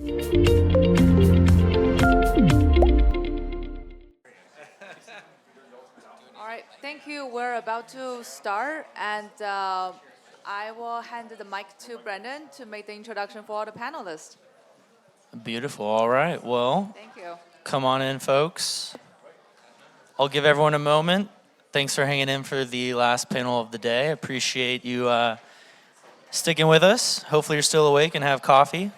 All right, thank you. We're about to start, and I will hand the mic to Brendan to make the introduction for all the panelists. Beautiful. All right. Well, Thank you. come on in, folks. I'll give everyone a moment. Thanks for hanging in for the last panel of the day. Appreciate you sticking with us. Hopefully you're still awake and have coffee.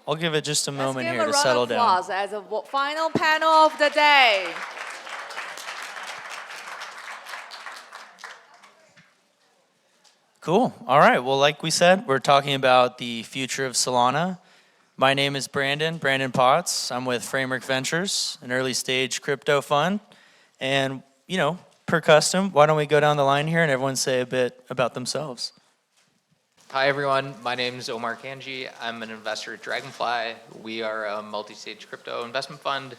I'll give it just a moment here to settle down. Let's give a round of applause as a final panel of the day. Cool. All right. Well, like we said, we're talking about the future of Solana. My name is Brandon Potts. I'm with Framework Ventures, an early stage crypto fund. And, per custom, why don't we go down the line here and everyone say a bit about themselves. Hi, everyone. My name is Omar Kanji. I'm an investor at Dragonfly. We are a multi-stage crypto investment fund.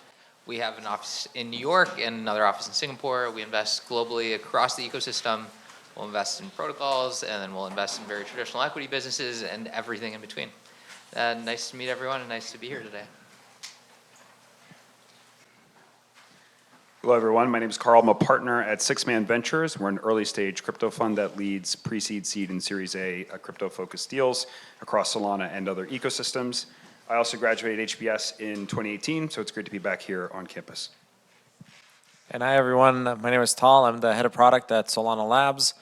We have an office in New York and another office in Singapore. We invest globally across the ecosystem. We'll invest in protocols, and then we'll invest in very traditional equity businesses and everything in between. Nice to meet everyone, and nice to be here today. Hello, everyone. My name is Carl. I'm a partner at Six Man Ventures. We're an early-stage crypto fund that leads pre-seed, seed, and Series A crypto-focused deals across Solana and other ecosystems. I also graduated HBS in 2018, so it's great to be back here on campus. And hi, everyone. My name is Tal. I'm the head of product at Solana Labs.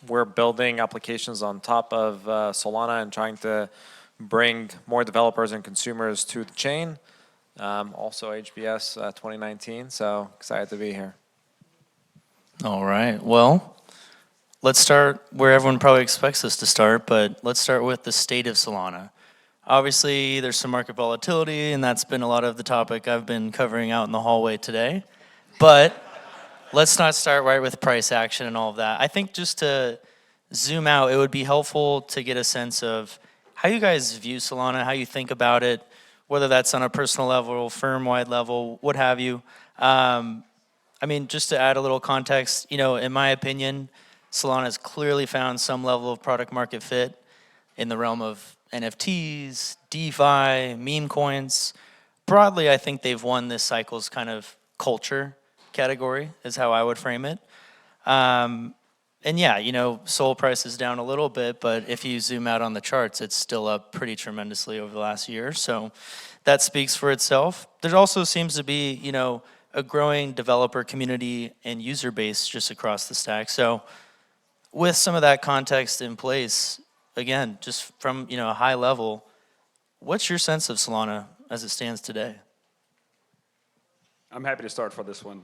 We're building applications on top of Solana and trying to bring more developers and consumers to the chain. Also HBS 2019, so excited to be here. All right. Well, let's start where everyone probably expects us to start, but let's start with the state of Solana. Obviously, there's some market volatility, and that's been a lot of the topic I've been covering out in the hallway today. But let's not start right with price action and all of that. I think just to zoom out, it would be helpful to get a sense of how you guys view Solana, how you think about it, whether that's on a personal level, firm-wide level, what have you. Just to add a little context, in my opinion, Solana has clearly found some level of product market fit in the realm of NFTs, DeFi, meme coins. Broadly, I think they've won this cycle's kind of culture category is how I would frame it. Sol price is down a little bit, but if you zoom out on the charts, it's still up pretty tremendously over the last year. So that speaks for itself. There also seems to be, a growing developer community and user base just across the stack. So with some of that context in place, again, just from, a high level, what's your sense of Solana as it stands today? I'm happy to start for this one.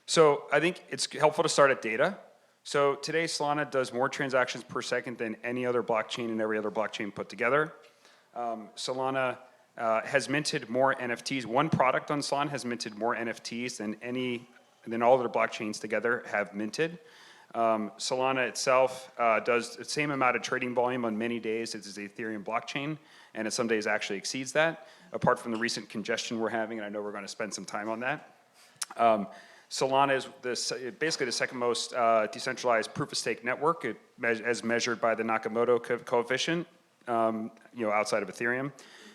So I think it's helpful to start at data. So today, Solana does more transactions per second than any other blockchain and every other blockchain put together. Solana has minted more NFTs. One product on Solana has minted more NFTs than all other blockchains together have minted. Solana itself does the same amount of trading volume on many days as the Ethereum blockchain, and it some days actually exceeds that, apart from the recent congestion we're having, and I know we're going to spend some time on that. Solana is basically the second most decentralized proof-of-stake network as measured by the Nakamoto coefficient, outside of Ethereum.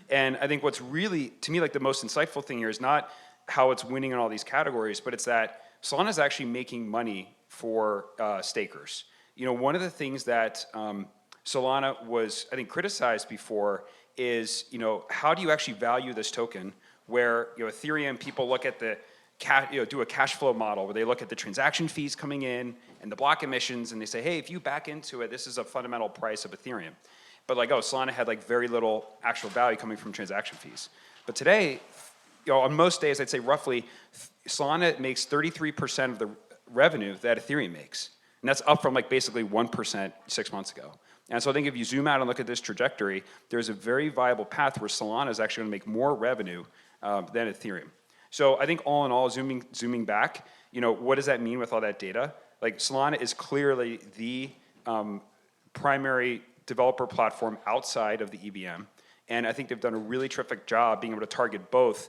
And I think what's really, to me, like the most insightful thing here is not how it's winning in all these categories, but it's that Solana is actually making money for stakers. One of the things that Solana was, I think, criticized before is, how do you actually value this token where, Ethereum, people look at the do a cash flow model where they look at the transaction fees coming in and the block emissions, and they say, hey, if you back into it, this is a fundamental price of Ethereum. But Solana had very little actual value coming from transaction fees. But today, on most days, I'd say roughly, Solana makes 33% of the revenue that Ethereum makes. And that's up from basically 1% 6 months ago. And so I think if you zoom out and look at this trajectory, there's a very viable path where Solana is actually going to make more revenue than Ethereum. So I think all in all, zooming back, what does that mean with all that data? Solana is clearly the primary developer platform outside of the EVM. And I think they've done a really terrific job being able to target both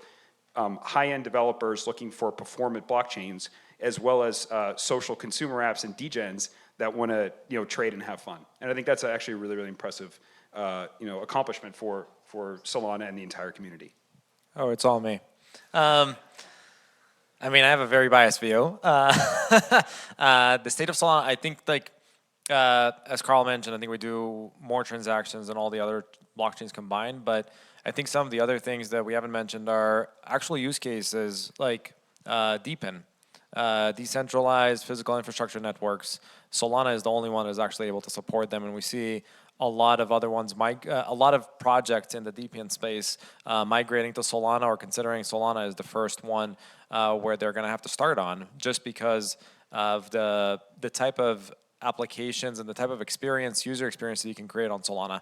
high-end developers looking for performant blockchains, as well as social consumer apps and degens that want to trade and have fun. And I think that's actually a really, really impressive accomplishment for Solana and the entire community. Oh, it's all me. I mean, I have a very biased view. The state of Solana, I think, as Carl mentioned, I think we do more transactions than all the other blockchains combined. But I think some of the other things that we haven't mentioned are actual use cases like DePIN, decentralized physical infrastructure networks. Solana is the only one that is actually able to support them, and we see a lot of other ones, a lot of projects in the DePIN space migrating to Solana or considering Solana as the first one where they're going to have to start on, just because of the type of applications and the type of user experience that you can create on Solana.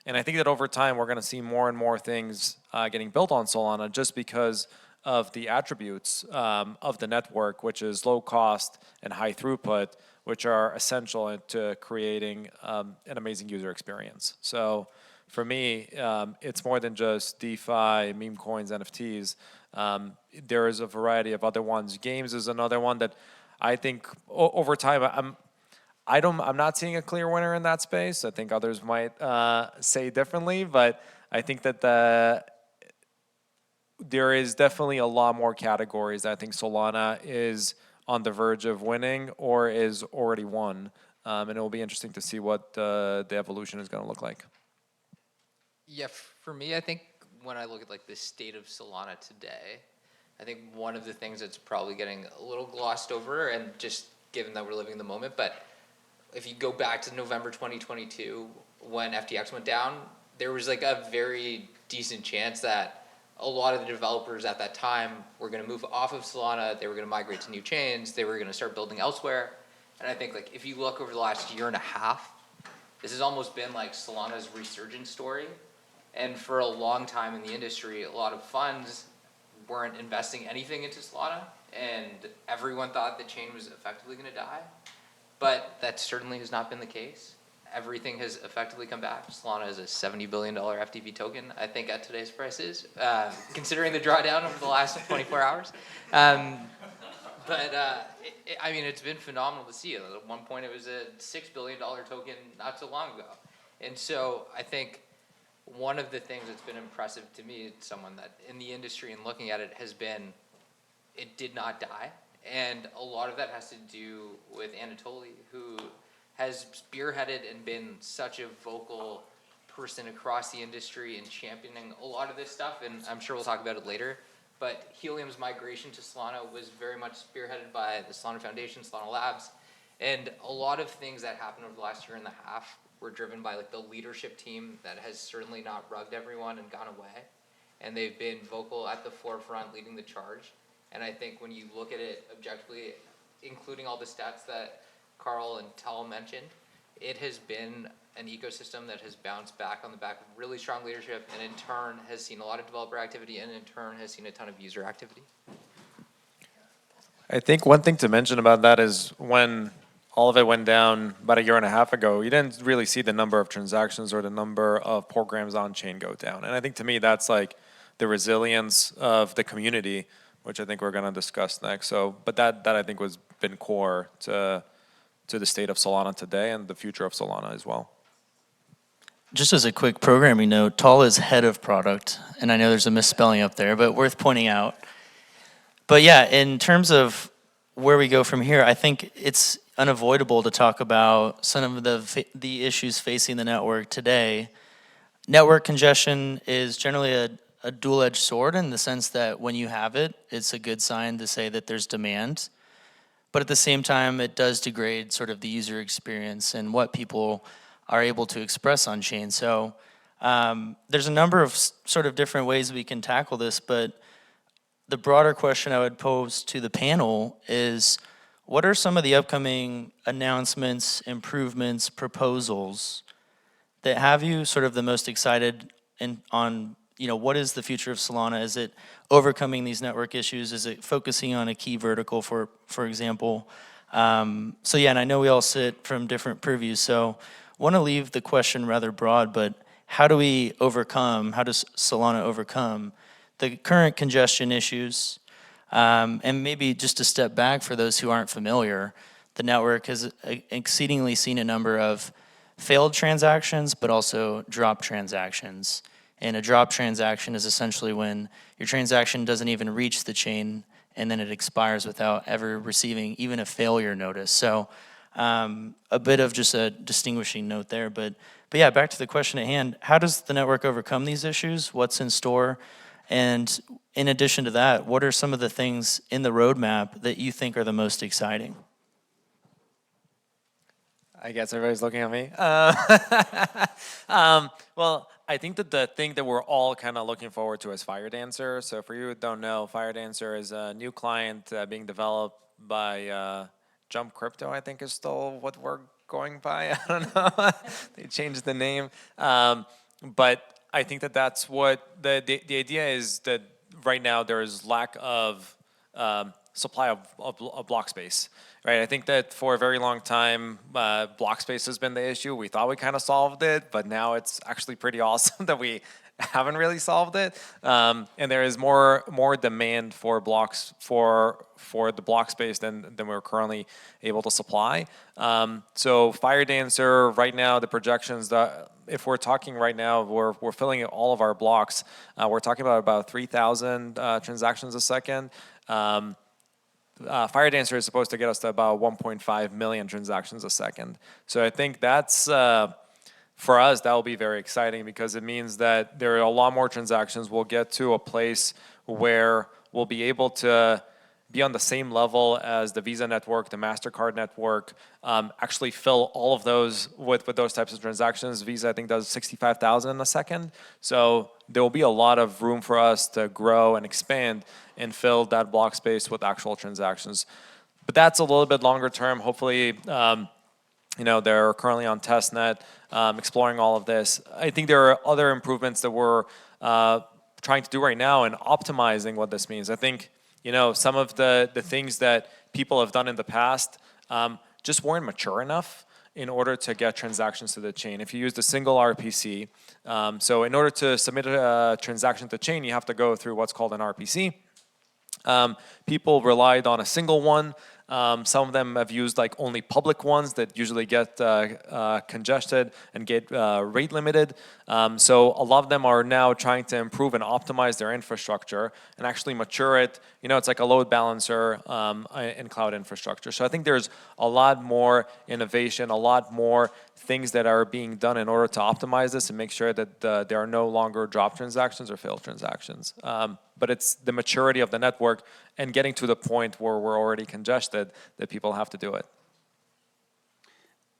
And I think that over time we're going to see more and more things getting built on Solana just because of the attributes of the network, which is low cost and high throughput, which are essential to creating an amazing user experience. So for me, it's more than just DeFi, meme coins, NFTs. There is a variety of other ones. Games is another one that I think over time, I'm not seeing a clear winner in that space. I think others might say differently, but I think that there is definitely a lot more categories. I think Solana is on the verge of winning or is already won. And it will be interesting to see what the evolution is going to look like. Yeah, for me, I think when I look at the state of Solana today, I think one of the things that's probably getting a little glossed over, and just given that we're living in the moment, but if you go back to November 2022, when FTX went down, there was a very decent chance that a lot of the developers at that time were going to move off of Solana. They were going to migrate to new chains. They were going to start building elsewhere. And I think if you look over the last year and a half, this has almost been Solana's resurgence story. And for a long time in the industry, a lot of funds weren't investing anything into Solana, and everyone thought the chain was effectively going to die. But that certainly has not been the case. Everything has effectively come back. Solana is a $70 billion FTV token, I think, at today's prices, considering the drawdown over the last 24 hours. I mean, it's been phenomenal to see. At one point, it was a $6 billion token not so long ago. And so I think one of the things that's been impressive to me, someone that in the industry and looking at it, has been it did not die. And a lot of that has to do with Anatoly, who has spearheaded and been such a vocal person across the industry and championing a lot of this stuff, and I'm sure we'll talk about it later. But Helium's migration to Solana was very much spearheaded by the Solana Foundation, Solana Labs, and a lot of things that happened over the last year and a half were driven by the leadership team that has certainly not rugged everyone and gone away. And they've been vocal at the forefront, leading the charge. And I think when you look at it objectively, including all the stats that Carl and Tal mentioned, it has been an ecosystem that has bounced back on the back of really strong leadership, and in turn has seen a lot of developer activity, and in turn has seen a ton of user activity. I think one thing to mention about that is when all of it went down about a year and a half ago, you didn't really see the number of transactions or the number of programs on chain go down. And I think to me that's the resilience of the community, which I think we're going to discuss next. So, but that I think was been core to the state of Solana today and the future of Solana as well. Just as a quick programming note, Tal is head of product, and I know there's a misspelling up there, but worth pointing out. But yeah, in terms of where we go from here, I think it's unavoidable to talk about some of the issues facing the network today. Network congestion is generally a dual-edged sword in the sense that when you have it, it's a good sign to say that there's demand. But at the same time, it does degrade sort of the user experience and what people are able to express on chain. So there's a number of sort of different ways we can tackle this, but the broader question I would pose to the panel is, what are some of the upcoming announcements, improvements, proposals that have you sort of the most excited on, what is the future of Solana? Is it overcoming these network issues? Is it focusing on a key vertical, for example? So yeah, and I know we all sit from different purviews, so want to leave the question rather broad, but how does Solana overcome the current congestion issues? And maybe just to step back for those who aren't familiar, the network has exceedingly seen a number of failed transactions, but also drop transactions. And a drop transaction is essentially when your transaction doesn't even reach the chain and then it expires without ever receiving even a failure notice. So a bit of just a distinguishing note there. But yeah, back to the question at hand, how does the network overcome these issues? What's in store? And in addition to that, what are some of the things in the roadmap that you think are the most exciting? I guess everybody's looking at me. Well, I think that the thing that we're all kind of looking forward to is Fire Dancer. So for you who don't know, Fire Dancer is a new client being developed by Jump Crypto, I think is still what we're going by. I don't know. They changed the name. But I think that that's what the idea is, that right now there is lack of supply of block space, right? I think that for a very long time, block space has been the issue. We thought we kind of solved it, but now it's actually pretty awesome that we haven't really solved it. And there is more demand for blocks for the block space than we're currently able to supply. So Fire Dancer right now, the projections that if we're talking right now, we're filling all of our blocks. We're talking about 3,000 transactions a second. Fire Dancer is supposed to get us to about 1.5 million transactions a second. So I think that's, for us, that will be very exciting because it means that there are a lot more transactions. We'll get to a place where we'll be able to be on the same level as the Visa network, the MasterCard network, actually fill all of those with those types of transactions. Visa, I think, does 65,000 a second. So there will be a lot of room for us to grow and expand and fill that block space with actual transactions. But that's a little bit longer term. Hopefully, they're currently on testnet, exploring all of this. I think there are other improvements that we're trying to do right now and optimizing what this means. I think, some of the things that people have done in the past just weren't mature enough in order to get transactions to the chain. If you use the single RPC, so in order to submit a transaction to the chain, you have to go through what's called an RPC. People relied on a single one. Some of them have used only public ones that usually get congested and get rate limited. So a lot of them are now trying to improve and optimize their infrastructure and actually mature it. It's like a load balancer in cloud infrastructure. So I think there's a lot more innovation, a lot more things that are being done in order to optimize this and make sure that there are no longer drop transactions or failed transactions. But it's the maturity of the network and getting to the point where we're already congested that people have to do it.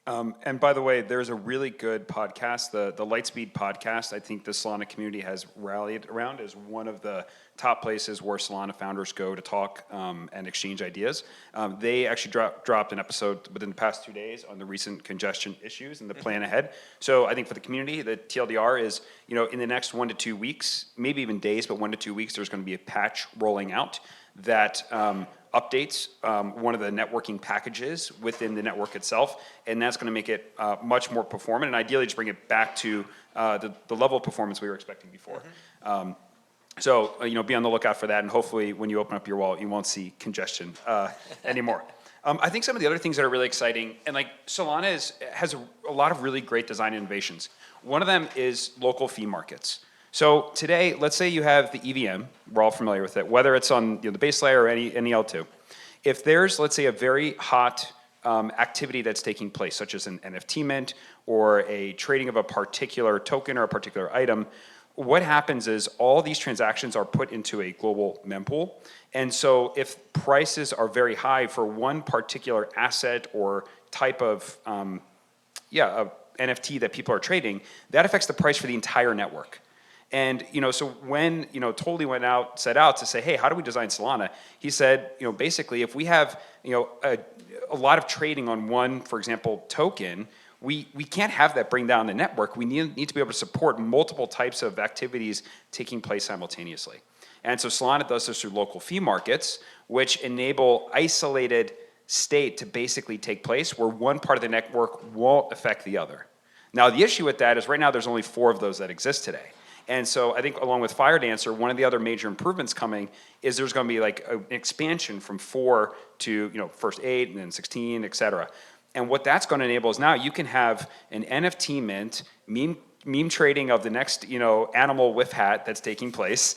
And by the way, there's a really good podcast, the Lightspeed podcast. I think the Solana community has rallied around as one of the top places where Solana founders go to talk and exchange ideas. They actually dropped an episode within the past 2 days on the recent congestion issues and the plan ahead. So I think for the community, the TLDR is, in the next 1 to 2 weeks, maybe even days, but 1 to 2 weeks, there's going to be a patch rolling out that updates one of the networking packages within the network itself, and that's going to make it much more performant, and ideally just bring it back to the level of performance we were expecting before. So be on the lookout for that, and hopefully when you open up your wallet, you won't see congestion anymore. I think some of the other things that are really exciting, and Solana has a lot of really great design innovations. One of them is local fee markets. So today, let's say you have the EVM, we're all familiar with it, whether it's on the base layer or any L2. If there's, let's say, a very hot activity that's taking place, such as an NFT mint or a trading of a particular token or a particular item, what happens is all these transactions are put into a global mempool. And so if prices are very high for one particular asset or type of NFT that people are trading, that affects the price for the entire network. And so when Toli set out to say, hey, how do we design Solana? He said, basically, if we have a lot of trading on one, for example, token, we can't have that bring down the network. We need to be able to support multiple types of activities taking place simultaneously. And so Solana does this through local fee markets, which enable isolated state to basically take place where one part of the network won't affect the other. Now, the issue with that is right now there's only 4 of those that exist today. And so I think along with Fire Dancer, one of the other major improvements coming is there's going to be an expansion from 4 to first 8 and then 16, et cetera. And what that's going to enable is now you can have an NFT mint, meme trading of the next, animal with hat that's taking place.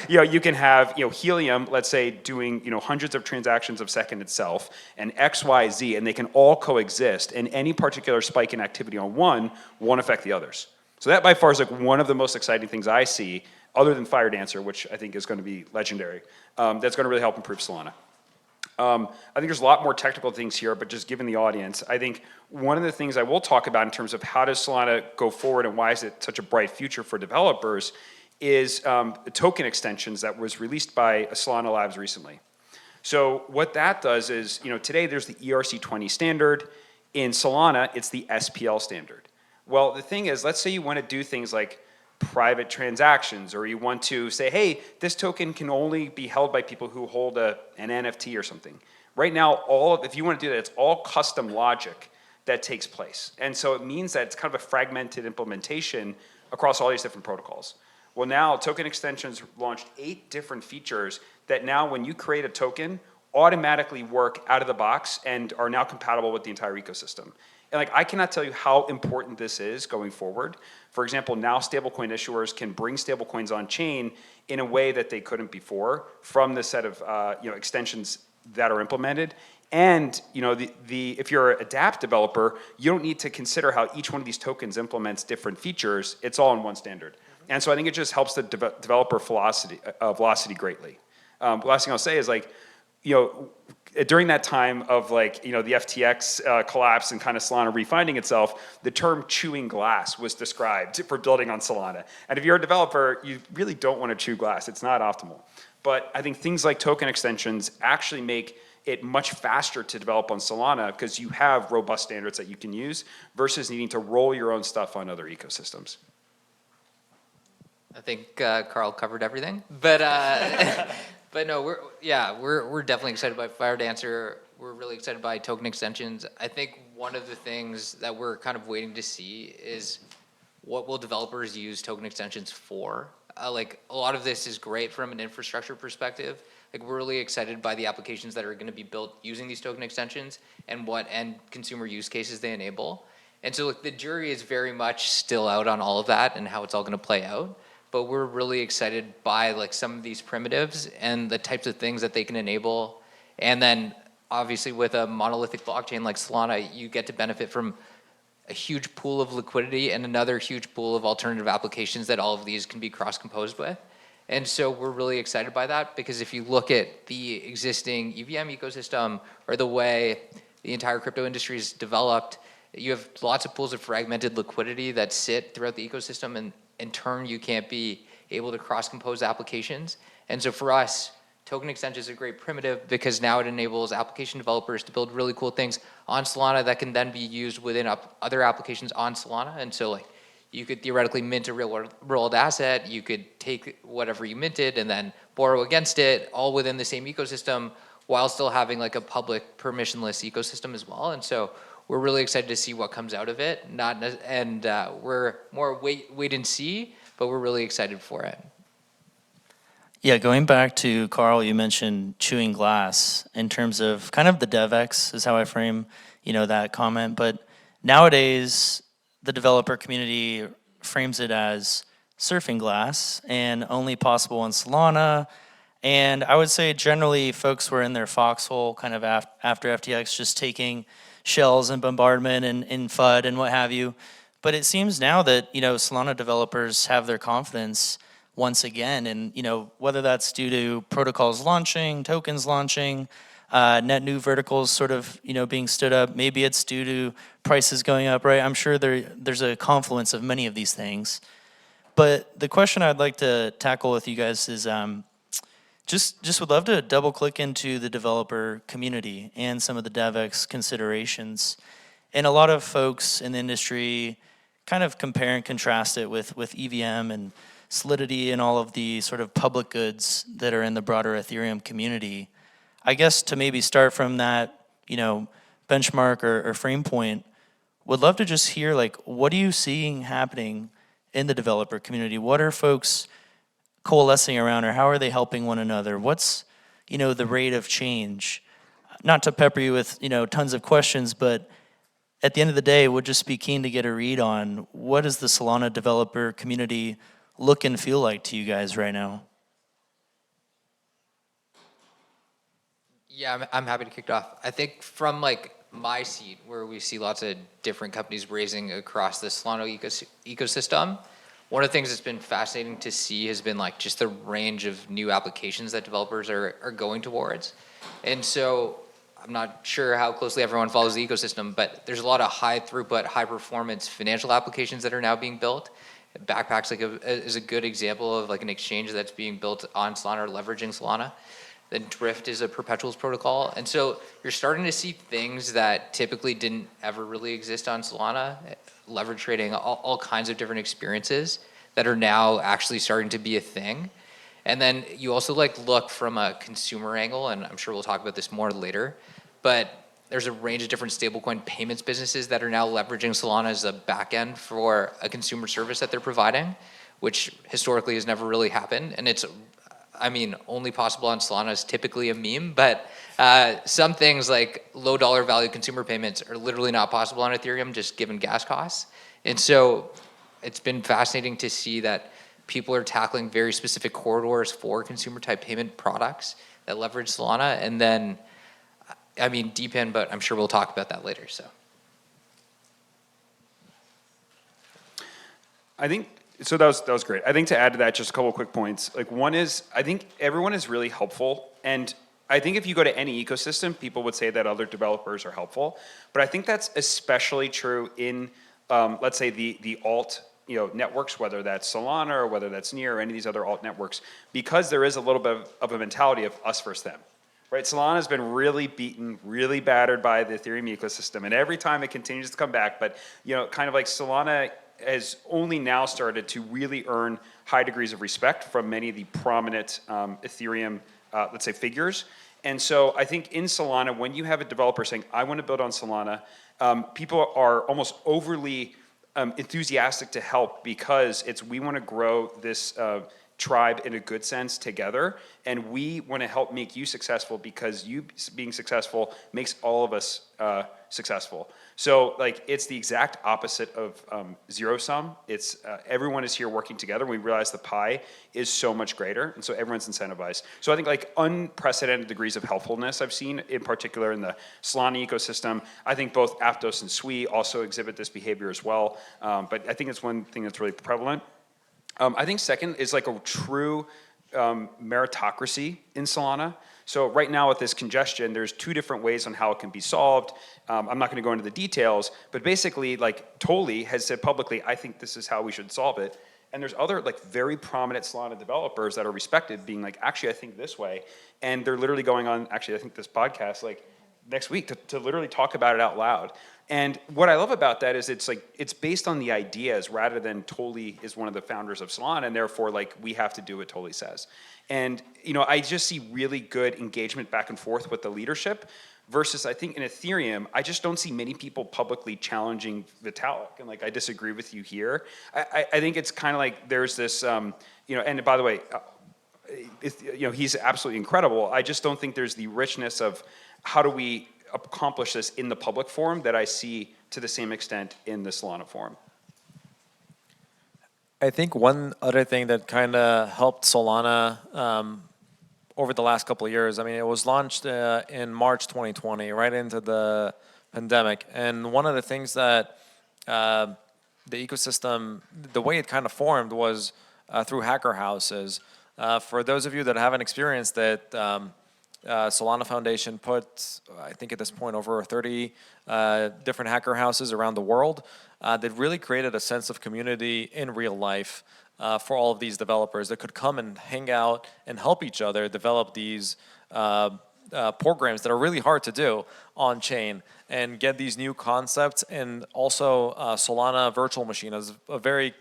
You can have, Helium, let's say, doing, hundreds of transactions a second itself, and X, Y, Z, and they can all coexist. And any particular spike in activity on one won't affect the others. So that by far is like one of the most exciting things I see, other than Fire Dancer, which I think is going to be legendary. That's going to really help improve Solana. I think there's a lot more technical things here, but just given the audience, I think one of the things I will talk about in terms of how does Solana go forward and why is it such a bright future for developers is the token extensions that was released by Solana Labs recently. So what that does is, today there's the ERC20 standard. In Solana, it's the SPL standard. Well, the thing is, let's say you want to do things like private transactions, or you want to say, hey, this token can only be held by people who hold an NFT or something. Right now, if you want to do that, it's all custom logic that takes place. And so it means that it's kind of a fragmented implementation across all these different protocols. Well, now token extensions launched 8 different features that now when you create a token, automatically work out of the box and are now compatible with the entire ecosystem. And I cannot tell you how important this is going forward. For example, now stablecoin issuers can bring stablecoins on chain in a way that they couldn't before from the set of extensions that are implemented. And if you're a dApp developer, you don't need to consider how each one of these tokens implements different features. It's all in one standard. And so I think it just helps the developer velocity greatly. Last thing I'll say is during that time of the FTX collapse and kind of Solana refinding itself, the term chewing glass was described for building on Solana. And if you're a developer, you really don't want to chew glass. It's not optimal. But I think things like token extensions actually make it much faster to develop on Solana because you have robust standards that you can use versus needing to roll your own stuff on other ecosystems. I think Carl covered everything, but but no, we're definitely excited by Fire Dancer. We're really excited by token extensions. I think one of the things that we're kind of waiting to see is what will developers use token extensions for. A lot of this is great from an infrastructure perspective. We're really excited by the applications that are going to be built using these token extensions and what end consumer use cases they enable. And so the jury is very much still out on all of that and how it's all going to play out. But we're really excited by some of these primitives and the types of things that they can enable. And then obviously with a monolithic blockchain like Solana, you get to benefit from a huge pool of liquidity and another huge pool of alternative applications that all of these can be cross-composed with. And so we're really excited by that because if you look at the existing EVM ecosystem or the way the entire crypto industry is developed, you have lots of pools of fragmented liquidity that sit throughout the ecosystem, and in turn, you can't be able to cross-compose applications. And so for us, token extension is a great primitive because now it enables application developers to build really cool things on Solana that can then be used within other applications on Solana. And so you could theoretically mint a real-world asset, you could take whatever you minted and then borrow against it, all within the same ecosystem, while still having a public permissionless ecosystem as well. And so we're really excited to see what comes out of it. We're more wait and see, but we're really excited for it. Yeah, going back to Carl, you mentioned chewing glass in terms of kind of the DevX is how I frame, that comment. But nowadays, the developer community frames it as surfing glass and only possible in Solana. And I would say generally folks were in their foxhole kind of after FTX, just taking shells and bombardment and FUD and what have you. But it seems now that, Solana developers have their confidence once again. And, whether that's due to protocols launching, tokens launching, net new verticals sort of, being stood up. Maybe it's due to prices going up, right? I'm sure there's a confluence of many of these things. But the question I'd like to tackle with you guys is just would love to double click into the developer community and some of the DevX considerations. And a lot of folks in the industry kind of compare and contrast it with EVM and Solidity and all of the sort of public goods that are in the broader Ethereum community. I guess to maybe start from that, benchmark or frame point, would love to just hear what are you seeing happening in the developer community? What are folks coalescing around, or how are they helping one another? What's, the rate of change? Not to pepper you with, tons of questions, but at the end of the day, would just be keen to get a read on what does the Solana developer community look and feel like to you guys right now? Yeah, I'm happy to kick it off. I think from like my seat, where we see lots of different companies raising across the Solana ecosystem, one of the things that's been fascinating to see has been like just the range of new applications that developers are going towards. And so I'm not sure how closely everyone follows the ecosystem, but there's a lot of high throughput, high performance financial applications that are now being built. Backpacks is a good example of like an exchange that's being built on Solana or leveraging Solana. Then Drift is a perpetuals protocol. And so you're starting to see things that typically didn't ever really exist on Solana, leverage trading, all kinds of different experiences that are now actually starting to be a thing. And then you also like look from a consumer angle, and I'm sure we'll talk about this more later, but there's a range of different stablecoin payments businesses that are now leveraging Solana as a backend for a consumer service that they're providing, which historically has never really happened. And it's, I mean, only possible on Solana is typically a meme, but some things like low dollar value consumer payments are literally not possible on Ethereum just given gas costs. And so it's been fascinating to see that people are tackling very specific corridors for consumer type payment products that leverage Solana. And then, I mean, deep in, but I'm sure we'll talk about that later, so. I think, so that was great. I think to add to that, just a couple of quick points. Like one is, I think everyone is really helpful. And I think if you go to any ecosystem, people would say that other developers are helpful. But I think that's especially true in, let's say, the alt networks, whether that's Solana or whether that's Near or any of these other alt networks, because there is a little bit of a mentality of us versus them. Right, Solana has been really beaten, really battered by the Ethereum ecosystem, and every time it continues to come back. But kind of like Solana has only now started to really earn high degrees of respect from many of the prominent Ethereum, let's say, figures. And so I think in Solana, when you have a developer saying, I want to build on Solana, people are almost overly enthusiastic to help because we want to grow this tribe in a good sense together, and we want to help make you successful because you being successful makes all of us successful. So like it's the exact opposite of zero sum. It's everyone is here working together. We realize the pie is so much greater, and so everyone's incentivized. So I think like unprecedented degrees of helpfulness I've seen, in particular in the Solana ecosystem. I think both Aptos and Sui also exhibit this behavior as well. But I think it's one thing that's really prevalent. I think second is like a true meritocracy in Solana. So right now with this congestion, there's two different ways on how it can be solved. I'm not going to go into the details, but basically like Toli has said publicly, I think this is how we should solve it. And there's other like very prominent Solana developers that are respected being like, actually, I think this way. And they're literally going on, actually, I think this podcast like next week to literally talk about it out loud. And what I love about that is it's based on the ideas rather than Toli is one of the founders of Solana, and therefore like we have to do what Toli says. And I just see really good engagement back and forth with the leadership versus I think in Ethereum, I just don't see many people publicly challenging Vitalik. And like I disagree with you here. I think it's kind of like there's this, and by the way, he's absolutely incredible. I just don't think there's the richness of how do we accomplish this in the public forum that I see to the same extent in the Solana forum. I think one other thing that kind of helped Solana over the last couple of years, I mean, it was launched in March 2020, right into the pandemic. And one of the things that the ecosystem, the way it kind of formed was through hacker houses. For those of you that haven't experienced it, Solana Foundation put, I think at this point, over 30 different hacker houses around the world that really created a sense of community in real life for all of these developers that could come and hang out and help each other develop these programs that are really hard to do on chain and get these new concepts. And also Solana Virtual Machine is a very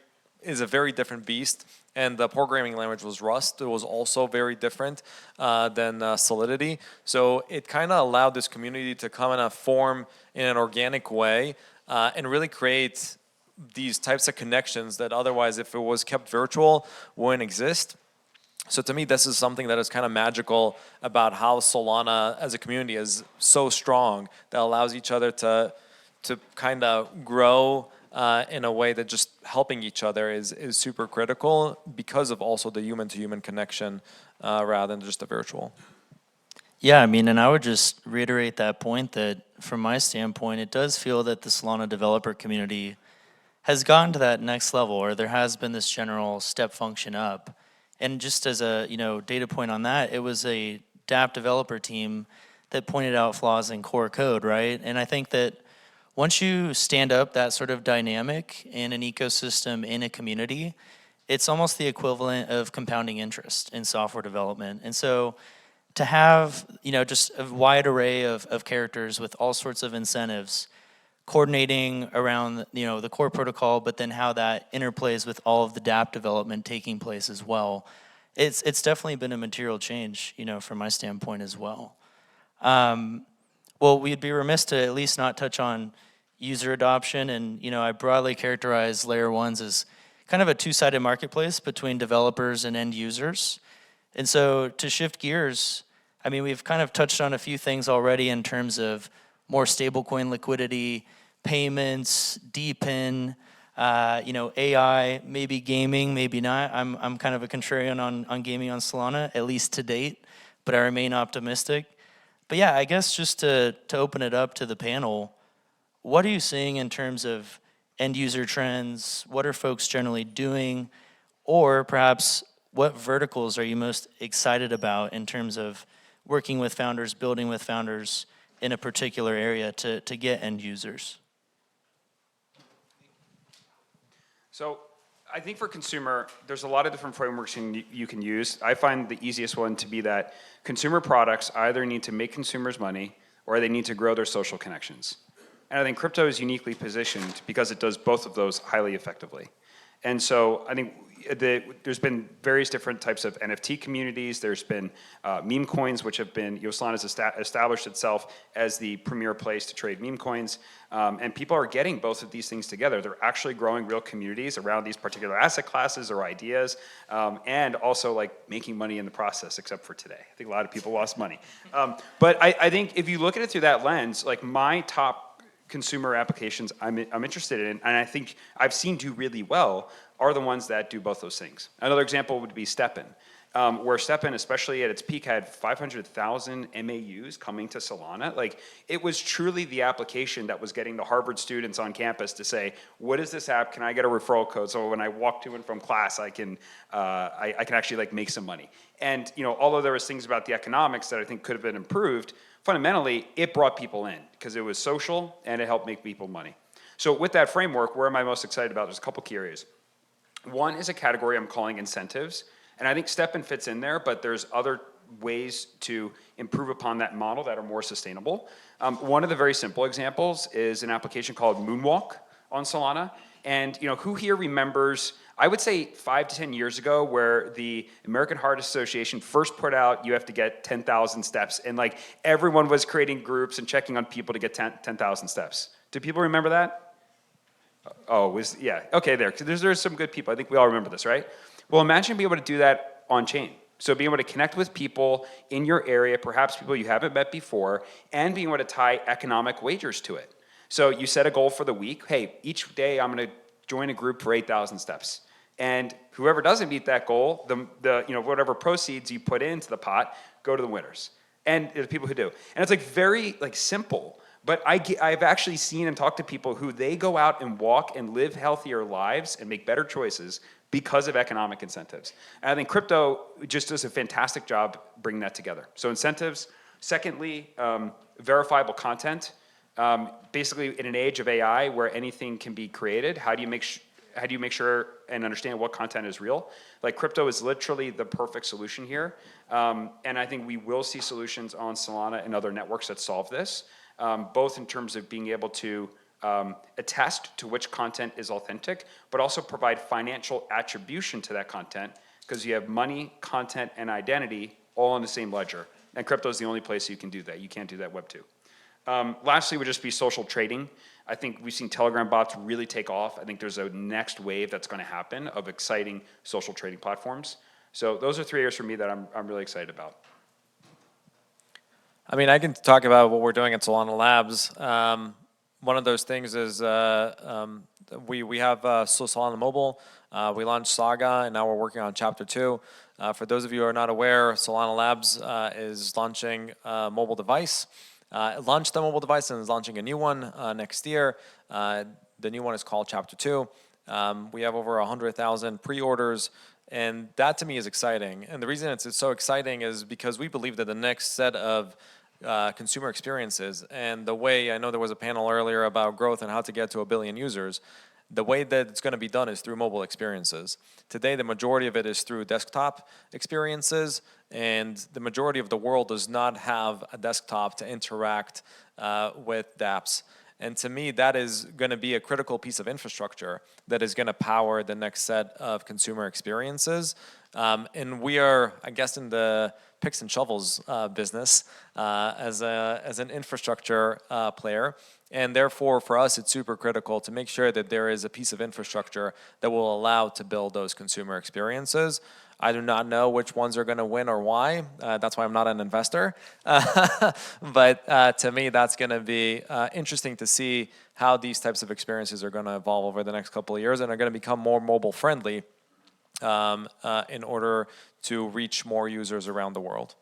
different beast, and the programming language was Rust. It was also very different than Solidity. So it kind of allowed this community to kind of form in an organic way and really create these types of connections that otherwise, if it was kept virtual, wouldn't exist. So to me, this is something that is kind of magical about how Solana as a community is so strong that allows each other to to kind of grow in a way that just helping each other is super critical because of also the human-to-human connection rather than just the virtual. Yeah, I mean, and I would just reiterate that point that from my standpoint, it does feel that the Solana developer community has gone to that next level, or there has been this general step function up. And just as a data point on that, it was a dApp developer team that pointed out flaws in core code, right? And I think that once you stand up that sort of dynamic in an ecosystem, in a community, it's almost the equivalent of compounding interest in software development. And so to have just a wide array of characters with all sorts of incentives coordinating around the core protocol, but then how that interplays with all of the dApp development taking place as well, it's definitely been a material change from my standpoint as well. Well, we'd be remiss to at least not touch on user adoption, and I broadly characterize layer ones as kind of a two-sided marketplace between developers and end users. And so to shift gears, I mean, we've kind of touched on a few things already in terms of more stablecoin liquidity, payments, DPIN, AI, maybe gaming, maybe not. I'm kind of a contrarian on gaming on Solana, at least to date, but I remain optimistic. But yeah, I guess just to open it up to the panel, what are you seeing in terms of end user trends? What are folks generally doing? Or perhaps what verticals are you most excited about in terms of working with founders, building with founders in a particular area to get end users? So I think for consumer, there's a lot of different frameworks you can use. I find the easiest one to be that consumer products either need to make consumers money or they need to grow their social connections. And I think crypto is uniquely positioned because it does both of those highly effectively. And so I think there's been various different types of NFT communities. There's been meme coins, which have been, Solana has established itself as the premier place to trade meme coins. And people are getting both of these things together. They're actually growing real communities around these particular asset classes or ideas, and also like making money in the process, except for today. I think a lot of people lost money. But I think if you look at it through that lens, like my top consumer applications I'm interested in, and I think I've seen do really well, are the ones that do both those things. Another example would be STEPN, where STEPN, especially at its peak, had 500,000 MAUs coming to Solana. Like, it was truly the application that was getting the Harvard students on campus to say, what is this app? Can I get a referral code? So when I walk to and from class, I can actually like make some money. And although there was things about the economics that I think could have been improved, fundamentally, it brought people in because it was social and it helped make people money. So with that framework, where am I most excited about? There's a couple key areas. One is a category I'm calling incentives. And I think STEPN fits in there, but there's other ways to improve upon that model that are more sustainable. One of the very simple examples is an application called Moonwalk on Solana. And who here remembers, I would say 5 to 10 years ago, where the American Heart Association first put out, you have to get 10,000 steps. And like everyone was creating groups and checking on people to get 10,000 steps. Do people remember that? Oh, yeah, okay, there's some good people. I think we all remember this, right? Well, imagine being able to do that on chain. So being able to connect with people in your area, perhaps people you haven't met before, and being able to tie economic wagers to it. So you set a goal for the week. Hey, each day I'm going to join a group for 8,000 steps. And whoever doesn't meet that goal, whatever proceeds you put into the pot go to the winners. And the people who do. And it's like very simple. But I've actually seen and talked to people who they go out and walk and live healthier lives and make better choices because of economic incentives. And I think crypto just does a fantastic job bringing that together. So incentives. Secondly, verifiable content. Basically, in an age of AI where anything can be created, how do you make sure and understand what content is real? Like, crypto is literally the perfect solution here. And I think we will see solutions on Solana and other networks that solve this. Both in terms of being able to attest to which content is authentic, but also provide financial attribution to that content, because you have money, content, and identity all in the same ledger. And crypto is the only place you can do that. You can't do that Web 2. Lastly would just be social trading. I think we've seen Telegram bots really take off. I think there's a next wave that's going to happen of exciting social trading platforms. So those are 3 areas for me that I'm really excited about. I mean, I can talk about what we're doing at Solana Labs. one of those things is we have Solana Mobile. We launched Saga, and now we're working on Chapter 2. For those of you who are not aware, Solana Labs is launching a mobile device. It launched the mobile device and is launching a new one next year. The new one is called Chapter 2. We have over 100,000 pre-orders, and that to me is exciting. And the reason it's so exciting is because we believe that the next set of consumer experiences, and the way, I know there was a panel earlier about growth and how to get to 1 billion users, the way that it's going to be done is through mobile experiences. Today, the majority of it is through desktop experiences, and the majority of the world does not have a desktop to interact with dApps. And to me, that is going to be a critical piece of infrastructure that is going to power the next set of consumer experiences. And we are, I guess, in the picks and shovels business as an infrastructure player. And therefore, for us, it's super critical to make sure that there is a piece of infrastructure that will allow to build those consumer experiences. I do not know which ones are going to win or why. That's why I'm not an investor. But to me, that's going to be interesting to see how these types of experiences are going to evolve over the next couple of years and are going to become more mobile friendly in order to reach more users around the world.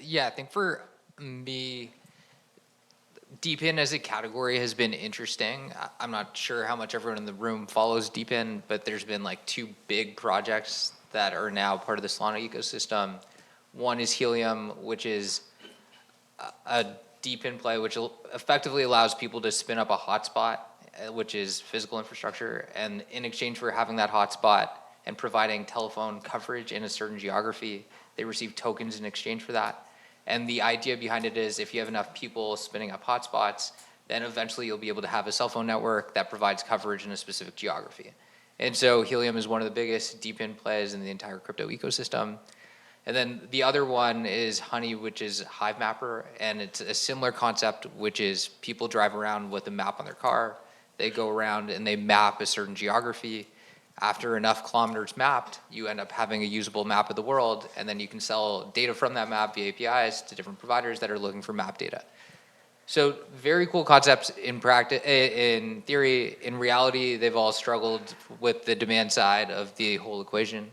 Yeah, I think for me, DeepIn as a category has been interesting. I'm not sure how much everyone in the room follows DeepIn, but there's been like 2 big projects that are now part of the Solana ecosystem. One is Helium, which is a DeepIn play, which effectively allows people to spin up a hotspot, which is physical infrastructure. And in exchange for having that hotspot and providing telephone coverage in a certain geography, they receive tokens in exchange for that. And the idea behind it is if you have enough people spinning up hotspots, then eventually you'll be able to have a cell phone network that provides coverage in a specific geography. And so Helium is one of the biggest DeepIn plays in the entire crypto ecosystem. And then the other one is Honey, which is Hive Mapper, and it's a similar concept, which is people drive around with a map on their car. They go around and they map a certain geography. After enough kilometers mapped, you end up having a usable map of the world, and then you can sell data from that map via APIs to different providers that are looking for map data. So very cool concepts in practice, in theory. In reality, they've all struggled with the demand side of the whole equation.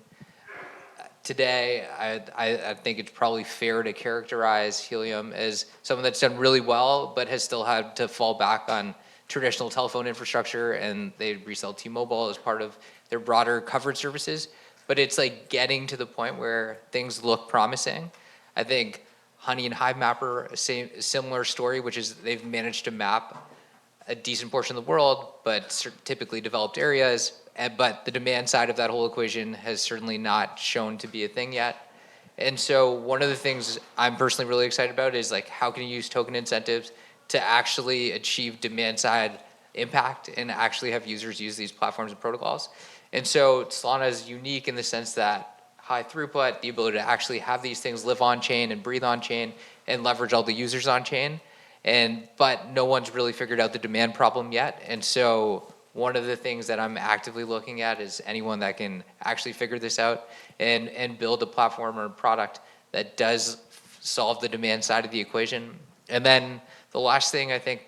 Today, I think it's probably fair to characterize Helium as something that's done really well, but has still had to fall back on traditional telephone infrastructure, and they resell T-Mobile as part of their broader coverage services. But it's like getting to the point where things look promising. I think Honey and Hive Mapper, a similar story, which is they've managed to map a decent portion of the world, but typically developed areas. But the demand side of that whole equation has certainly not shown to be a thing yet. And so one of the things I'm personally really excited about is like, how can you use token incentives to actually achieve demand side impact and actually have users use these platforms and protocols. And so Solana is unique in the sense that high throughput, the ability to actually have these things live on chain and breathe on chain and leverage all the users on chain. But no one's really figured out the demand problem yet. And so one of the things that I'm actively looking at is anyone that can actually figure this out and build a platform or a product that does solve the demand side of the equation. And then the last thing I think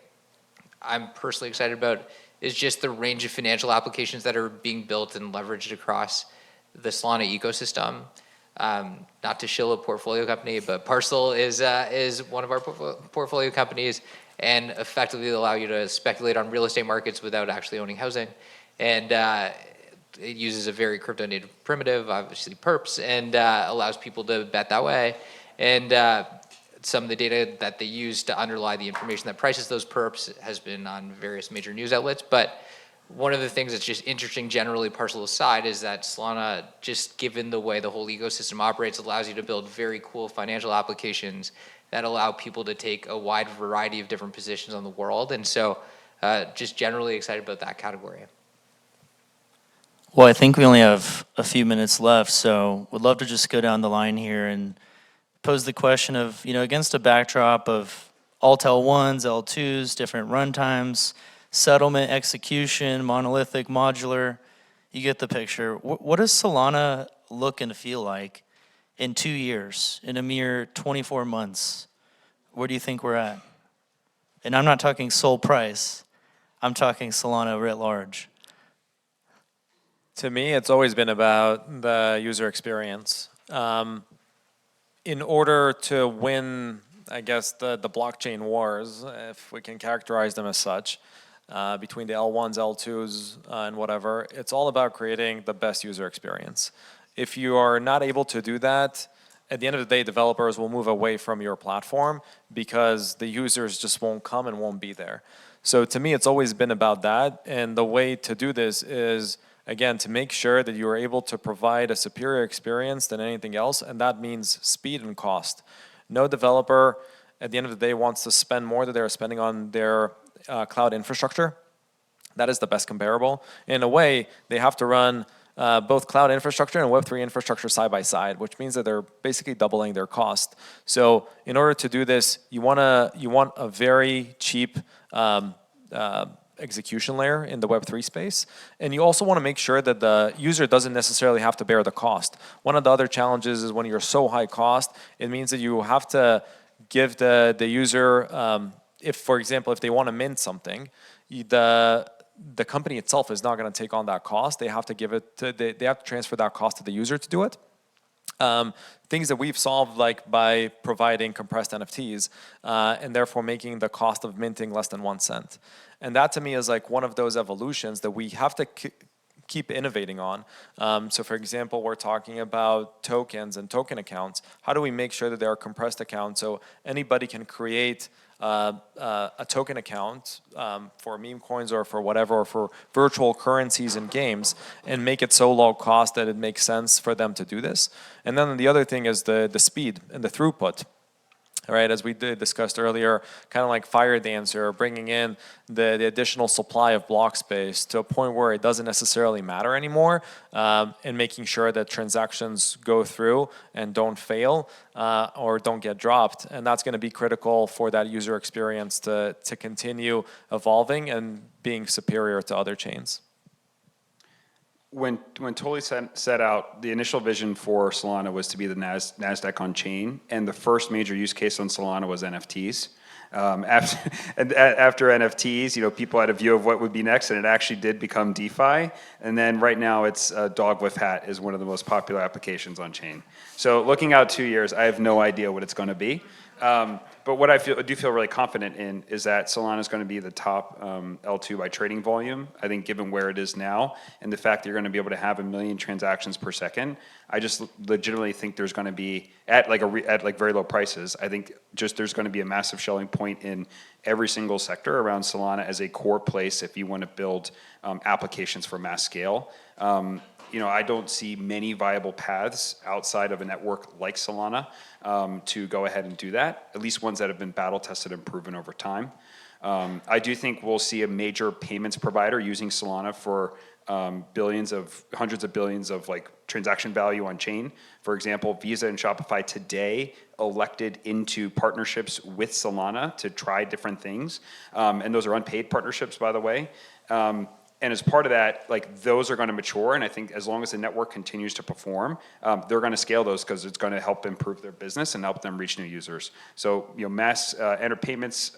I'm personally excited about is just the range of financial applications that are being built and leveraged across the Solana ecosystem. Not to shill a portfolio company, but Parcel is one of our portfolio companies, and effectively allow you to speculate on real estate markets without actually owning housing. And it uses a very crypto native primitive, obviously perps, and allows people to bet that way. And some of the data that they use to underlie the information that prices those perps has been on various major news outlets. But one of the things that's just interesting generally, Parcel aside, is that Solana, just given the way the whole ecosystem operates, allows you to build very cool financial applications that allow people to take a wide variety of different positions on the world. And so just generally excited about that category. Well, I think we only have a few minutes left, so would love to just go down the line here and pose the question of, against a backdrop of alt L1s, L2s, different runtimes, settlement, execution, monolithic, modular, you get the picture. What does Solana look and feel like in 2 years, in a mere 24 months? Where do you think we're at? And I'm not talking Sol price. I'm talking Solana writ large. To me, it's always been about the user experience. In order to win, I guess, the blockchain wars, if we can characterize them as such, between the L1s, L2s, and whatever, it's all about creating the best user experience. If you are not able to do that, at the end of the day, developers will move away from your platform because the users just won't come and won't be there. So to me, it's always been about that. And the way to do this is, again, to make sure that you are able to provide a superior experience than anything else, and that means speed and cost. No developer, at the end of the day, wants to spend more than they're spending on their cloud infrastructure. That is the best comparable. In a way, they have to run both cloud infrastructure and Web3 infrastructure side by side, which means that they're basically doubling their cost. So in order to do this, you want a very cheap execution layer in the Web3 space. And you also want to make sure that the user doesn't necessarily have to bear the cost. One of the other challenges is when you're so high cost, it means that you have to give the user, if, for example, if they want to mint something, the company itself is not going to take on that cost. They have to give it to, they have to transfer that cost to the user to do it. Things that we've solved, like by providing compressed NFTs and therefore making the cost of minting less than 1 cent. And that to me is like one of those evolutions that we have to keep innovating on. So for example, we're talking about tokens and token accounts. How do we make sure that they are compressed accounts so anybody can create a token account for meme coins or for whatever, or for virtual currencies in games, and make it so low cost that it makes sense for them to do this. And then the other thing is the speed and the throughput. Right, as we discussed earlier, kind of like Fire Dancer, bringing in the additional supply of block space to a point where it doesn't necessarily matter anymore, and making sure that transactions go through and don't fail or don't get dropped. And that's going to be critical for that user experience to continue evolving and being superior to other chains. When Toli set out, the initial vision for Solana was to be the NASDAQ on chain, and the first major use case on Solana was NFTs. After NFTs, people had a view of what would be next, and it actually did become DeFi. And then right now, it's dog with hat is one of the most popular applications on chain. So looking out 2 years, I have no idea what it's going to be. But what I do feel really confident in is that Solana is going to be the top L2 by trading volume. I think given where it is now and the fact that you're going to be able to have 1 million transactions per second, I just legitimately think there's going to be at very low prices. I think just there's going to be a massive selling point in every single sector around Solana as a core place if you want to build applications for mass scale. I don't see many viable paths outside of a network like Solana to go ahead and do that, at least ones that have been battle tested and proven over time. I do think we'll see a major payments provider using Solana for hundreds of billions of transaction value on chain. For example, Visa and Shopify today elected into partnerships with Solana to try different things. And those are unpaid partnerships, by the way. And as part of that, those are going to mature, and I think as long as the network continues to perform, they're going to scale those because it's going to help improve their business and help them reach new users. So, mass payments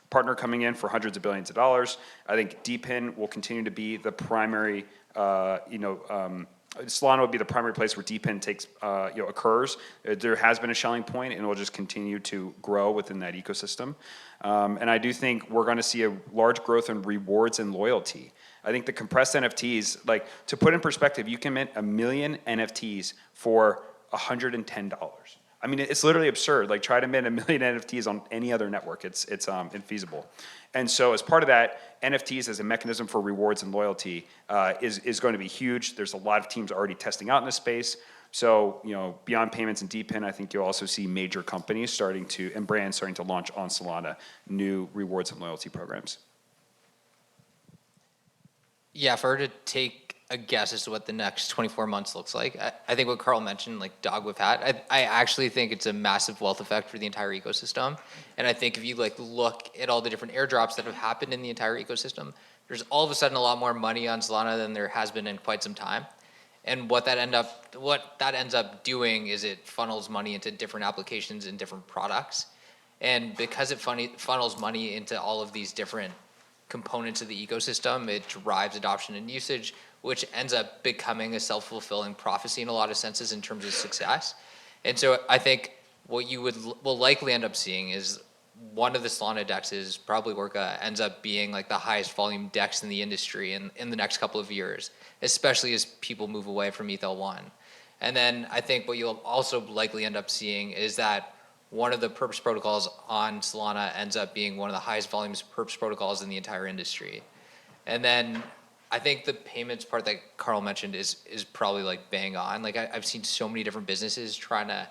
partner coming in for hundreds of billions of dollars. I think DePIN will continue to be the primary. Solana will be the primary place where DePIN occurs. There has been a selling point, and it will just continue to grow within that ecosystem. And I do think we're going to see a large growth in rewards and loyalty. I think the compressed NFTs, to put in perspective, you can mint 1 million NFTs for $110. I mean, it's literally absurd. Try to mint 1 million NFTs on any other network. It's infeasible. And so as part of that, NFTs as a mechanism for rewards and loyalty is going to be huge. There's a lot of teams already testing out in this space. So, beyond payments and DePIN, I think you'll also see major companies and brands starting to launch on Solana new rewards and loyalty programs. Yeah, if I were to take a guess as to what the next 24 months looks like, I think what Carl mentioned, dog with hat, I actually think it's a massive wealth effect for the entire ecosystem. And I think if you look at all the different airdrops that have happened in the entire ecosystem, there's all of a sudden a lot more money on Solana than there has been in quite some time. And what that ends up doing is it funnels money into different applications and different products. And because it funnels money into all of these different components of the ecosystem, it drives adoption and usage, which ends up becoming a self-fulfilling prophecy in a lot of senses in terms of success. And so I think what you will likely end up seeing is one of the Solana dexes, probably Orca, ends up being like the highest volume dex in the industry in the next couple of years, especially as people move away from ETH-L1. And then I think what you'll also likely end up seeing is that one of the perps protocols on Solana ends up being one of the highest volumes perps protocols in the entire industry. And then I think the payments part that Carl mentioned is probably like bang on. Like I've seen so many different businesses trying to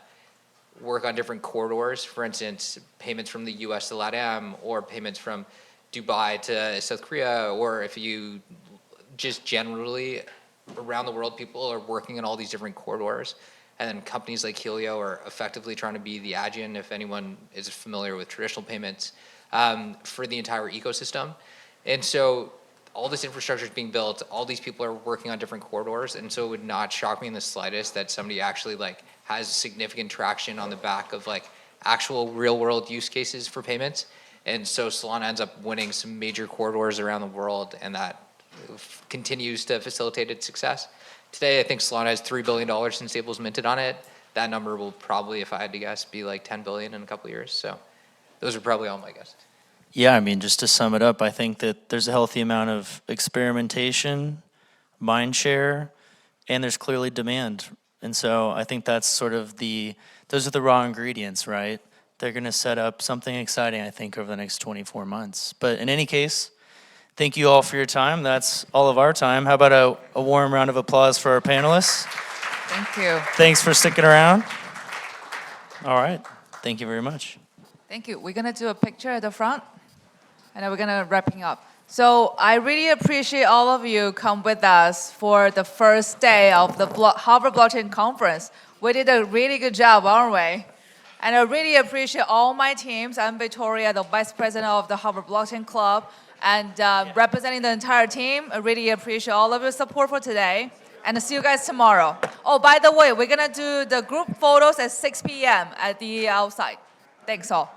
work on different corridors. For instance, payments from the US to LATAM, or payments from Dubai to South Korea, or if you just generally around the world, people are working on all these different corridors. And then companies like Helio are effectively trying to be the Adyen, if anyone is familiar with traditional payments, for the entire ecosystem. And so all this infrastructure is being built, all these people are working on different corridors, and so it would not shock me in the slightest that somebody actually like has significant traction on the back of like actual real world use cases for payments. And so Solana ends up winning some major corridors around the world, and that continues to facilitate its success. Today, I think Solana has $3 billion in stables minted on it. That number will probably, if I had to guess, be like 10 billion in a couple of years. So those are probably all my guesses. Yeah, I mean, just to sum it up, I think that there's a healthy amount of experimentation, mind share, and there's clearly demand. And so I think that's sort of those are the raw ingredients, right? They're going to set up something exciting, I think, over the next 24 months. But in any case, thank you all for your time. That's all of our time. How about a warm round of applause for our panelists? Thank you. Thanks for sticking around. All right. Thank you very much. Thank you. We're going to do a picture at the front, and then we're going to wrapping up. So I really appreciate all of you come with us for the first day of the Harvard Blockchain Conference. We did a really good job, aren't we? And I really appreciate all my teams. I'm Victoria, the Vice President of the Harvard Blockchain Club, and representing the entire team. I really appreciate all of your support for today. And see you guys tomorrow. Oh, by the way, we're going to do the group photos at 6 p.m. at the outside. Thanks all.